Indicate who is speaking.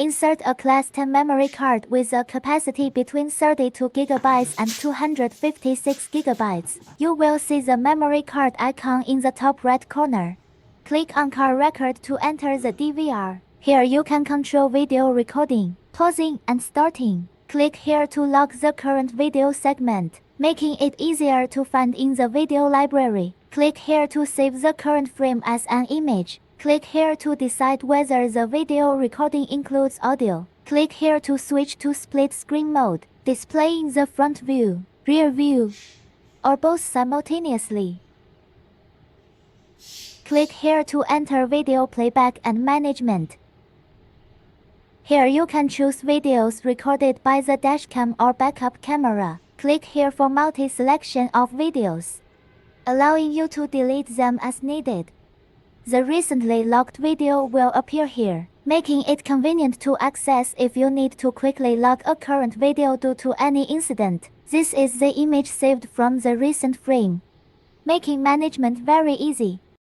Speaker 1: Insert a Class 10 memory card with a capacity between 32 GB and 256 GB. You will see the memory card icon in the top right corner. Click on Card Record to enter the DVR. Here you can control video recording, pausing, and starting. Click here to lock the current video segment, making it easier to find in the video library. Click here to save the current frame as an image. Click here to decide whether the video recording includes audio. Click here to switch to split screen mode, displaying the front view, rear view, or both simultaneously. Click here to enter video playback and management. Here you can choose videos recorded by the dashcam or backup camera. Click here for multi-selection of videos, allowing you to delete them as needed. The recently logged video will appear here, making it convenient to access if you need to quickly log a current video due to any incident. This is the image saved from the recent frame, making management very easy.